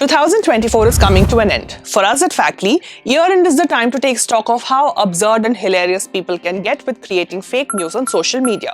2024 is coming to an end. For us at Factly, year-end is the time to take stock of how absurd and hilarious people can get with creating fake news on social media.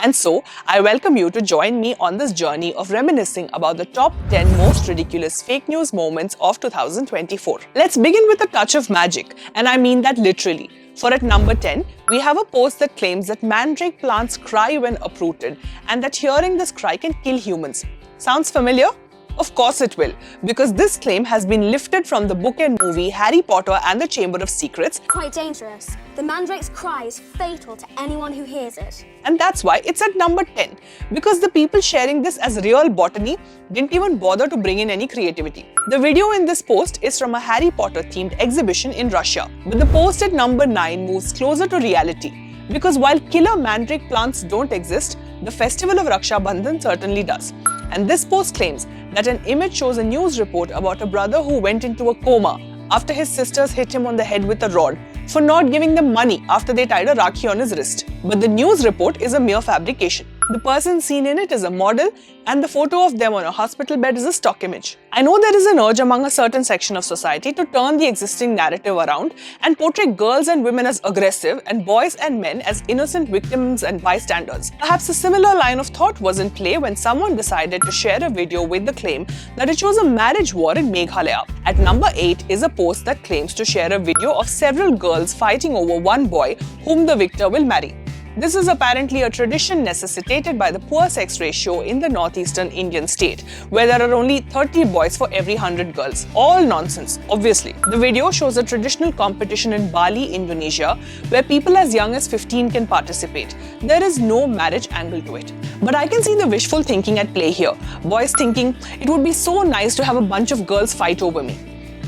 And so, I welcome you to join me on this journey of reminiscing about the top 10 most ridiculous fake news moments of 2024. Let's begin with a touch of magic, and I mean that literally. For at number 10, we have a post that claims that Mandri plants cry when uprooted and that hearing this cry can kill humans. Sounds familiar? Of course it will, because this claim has been lifted from the book and movie Harry Potter and the Chamber of Secrets. Quite dangerous. The mandrake's cry is fatal to anyone who hears it. And that's why it's at number 10, because the people sharing this as real botany didn't even bother to bring in any creativity. The video in this post is from a Harry Potter themed exhibition in Russia, but the post at number 9 moves closer to reality. Because while killer mandrake plants don't exist, the festival of Raksha Bandhan certainly does. And this post claims that an image shows a news report about a brother who went into a coma after his sisters hit him on the head with a rod for not giving them money after they tied a rakhi on his wrist. But the news report is a mere fabrication. The person seen in it is a model, and the photo of them on a hospital bed is a stock image. I know there is an urge among a certain section of society to turn the existing narrative around and portray girls and women as aggressive and boys and men as innocent victims and bystanders. Perhaps a similar line of thought was in play when someone decided to share a video with the claim that it shows a marriage war in Meghalaya. At number 8 is a post that claims to share a video of several girls fighting over one boy whom the victor will marry. This is apparently a tradition necessitated by the poor sex ratio in the northeastern Indian state, where there are only 30 boys for every 100 girls. All nonsense, obviously. The video shows a traditional competition in Bali, Indonesia, where people as young as 15 can participate. There is no marriage angle to it. But I can see the wishful thinking at play here. Boys thinking, it would be so nice to have a bunch of girls fight over me.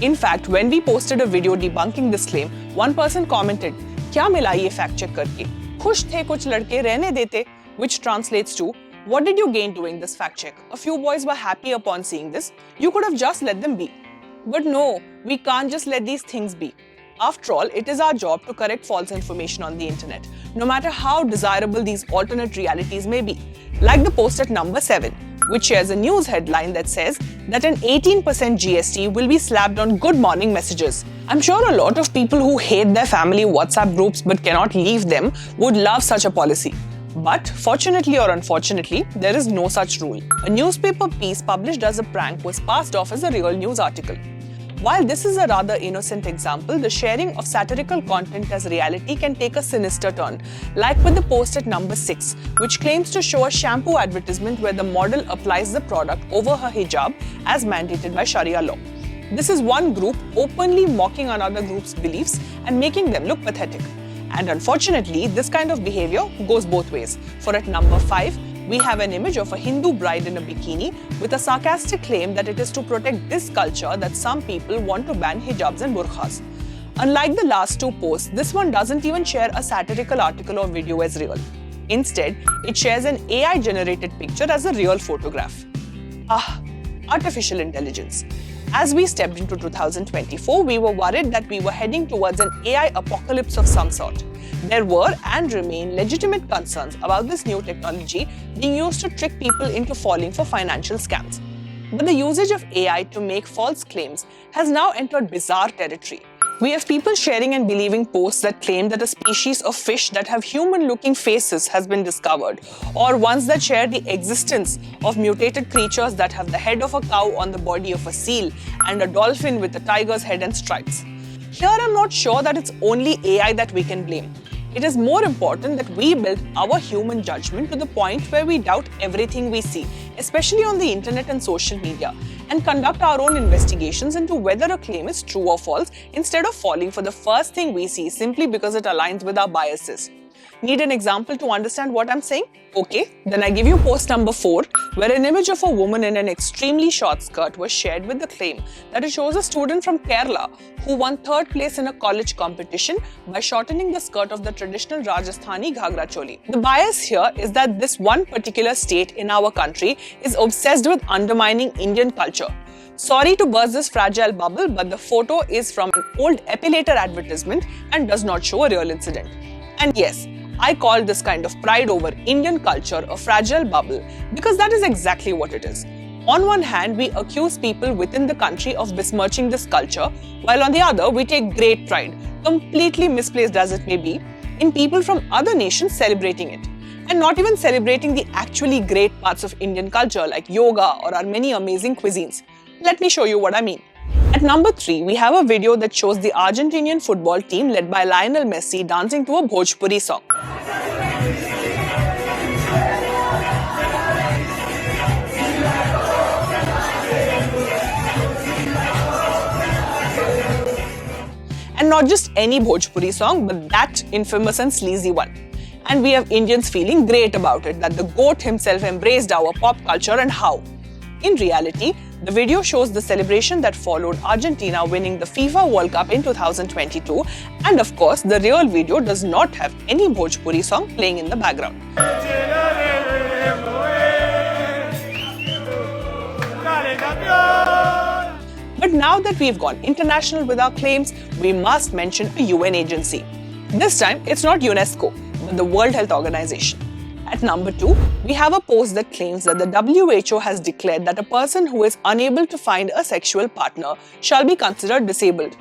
In fact, when we posted a video debunking this claim, one person commented, "Kya mila ye fact check karke? खुश थे कुछ लड़के रहने देते," which translates to, "What did you gain doing this fact check? A few boys were happy upon seeing this. You could have just let them be." But no, we can't just let these things be. After all, it is our job to correct false information on the internet, no matter how desirable these alternate realities may be. Like the post at number 7, which shares a news headline that says that an 18% GST will be slapped on good morning messages. I'm sure a lot of people who hate their family WhatsApp groups but cannot leave them would love such a policy. But fortunately or unfortunately, there is no such rule. A newspaper piece published as a prank was passed off as a real news article. While this is a rather innocent example, the sharing of satirical content as reality can take a sinister turn, like with the post at number 6, which claims to show a shampoo advertisement where the model applies the product over her hijab as mandated by Sharia law. This is one group openly mocking another group's beliefs and making them look pathetic. And unfortunately, this kind of behavior goes both ways. For at number 5, we have an image of a Hindu bride in a bikini with a sarcastic claim that it is to protect this culture that some people want to ban hijabs and burqas. Unlike the last two posts, this one doesn't even share a satirical article or video as real. Instead, it shares an AI-generated picture as a real photograph. Artificial intelligence. As we stepped into 2024, we were worried that we were heading towards an AI apocalypse of some sort. There were and remain legitimate concerns about this new technology being used to trick people into falling for financial scams. But the usage of AI to make false claims has now entered bizarre territory. We have people sharing and believing posts that claim that a species of fish that have human-looking faces has been discovered, or ones that share the existence of mutated creatures that have the head of a cow on the body of a seal and a dolphin with a tiger's head and stripes. Here, I'm not sure that it's only AI that we can blame. It is more important that we build our human judgment to the point where we doubt everything we see, especially on the internet and social media, and conduct our own investigations into whether a claim is true or false instead of falling for the first thing we see simply because it aligns with our biases. Need an example to understand what I'm saying? Okay, then I give you post number 4, where an image of a woman in an extremely short skirt was shared with the claim that it shows a student from Kerala who won 3rd place in a college competition by shortening the skirt of the traditional Rajasthani Ghagra Choli. The bias here is that this one particular state in our country is obsessed with undermining Indian culture. Sorry to burst this fragile bubble, but the photo is from an old epilator advertisement and does not show a real incident. And yes, I call this kind of pride over Indian culture a fragile bubble because that is exactly what it is. On one hand, we accuse people within the country of besmirching this culture, while on the other, we take great pride, completely misplaced as it may be, in people from other nations celebrating it, and not even celebrating the actually great parts of Indian culture like yoga or our many amazing cuisines. Let me show you what I mean. At number 3, we have a video that shows the Argentinian football team led by Lionel Messi dancing to a Bhojpuri song. And not just any Bhojpuri song, but that infamous and sleazy one. And we have Indians feeling great about it, that the GOAT himself embraced our pop culture and how. In reality, the video shows the celebration that followed Argentina winning the FIFA World Cup in 2022, and of course, the real video does not have any Bhojpuri song playing in the background. But now that we've gone international with our claims, we must mention a UN agency. This time, it's not UNESCO, but the World Health Organization. At number 2, we have a post that claims that the WHO has declared that a person who is unable to find a sexual partner shall be considered disabled.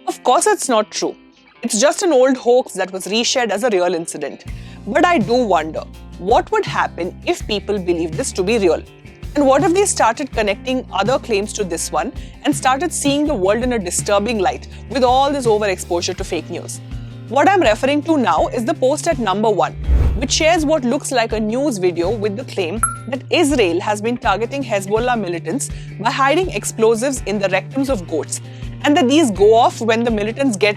Of course, it's not true. It's just an old hoax that was reshared as a real incident. But I do wonder, what would happen if people believe this to be real? And what if they started connecting other claims to this one and started seeing the world in a disturbing light with all this overexposure to fake news? What I'm referring to now is the post at number 1, which shares what looks like a news video with the claim that Israel has been targeting Hezbollah militants by hiding explosives in the rectums of goats, and that these go off when the militants get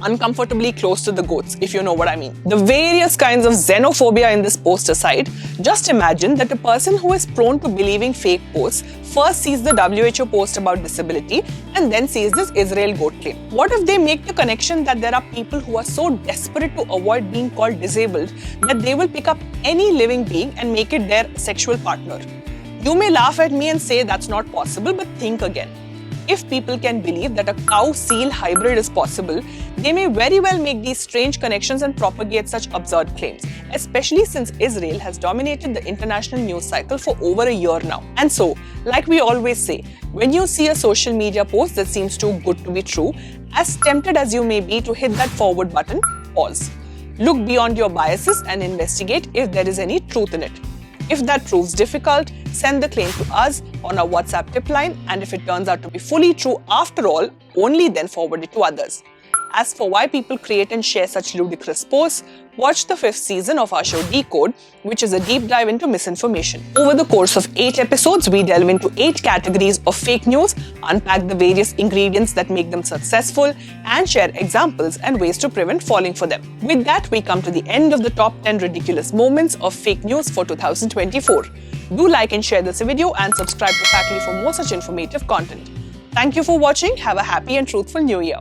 uncomfortably close to the goats, if you know what I mean. The various kinds of xenophobia in this post aside, just imagine that a person who is prone to believing fake posts first sees the WHO post about disability and then sees this Israel goat claim. What if they make the connection that there are people who are so desperate to avoid being called disabled that they will pick up any living being and make it their sexual partner? You may laugh at me and say that's not possible, but think again. If people can believe that a cow-seal hybrid is possible, they may very well make these strange connections and propagate such absurd claims, especially since Israel has dominated the international news cycle for over a year now. And so, like we always say, when you see a social media post that seems too good to be true, as tempted as you may be to hit that forward button, pause. Look beyond your biases and investigate if there is any truth in it. If that proves difficult, send the claim to us on our WhatsApp tip line, and if it turns out to be fully true after all, only then forward it to others. As for why people create and share such ludicrous posts, watch the 5th season of our show Decode, which is a deep dive into misinformation. Over the course of 8 episodes, we delve into 8 categories of fake news, unpack the various ingredients that make them successful, and share examples and ways to prevent falling for them. With that, we come to the end of the top 10 ridiculous moments of fake news for 2024. Do like and share this video and subscribe to Factly for more such informative content. Thank you for watching. Have a happy and truthful new year.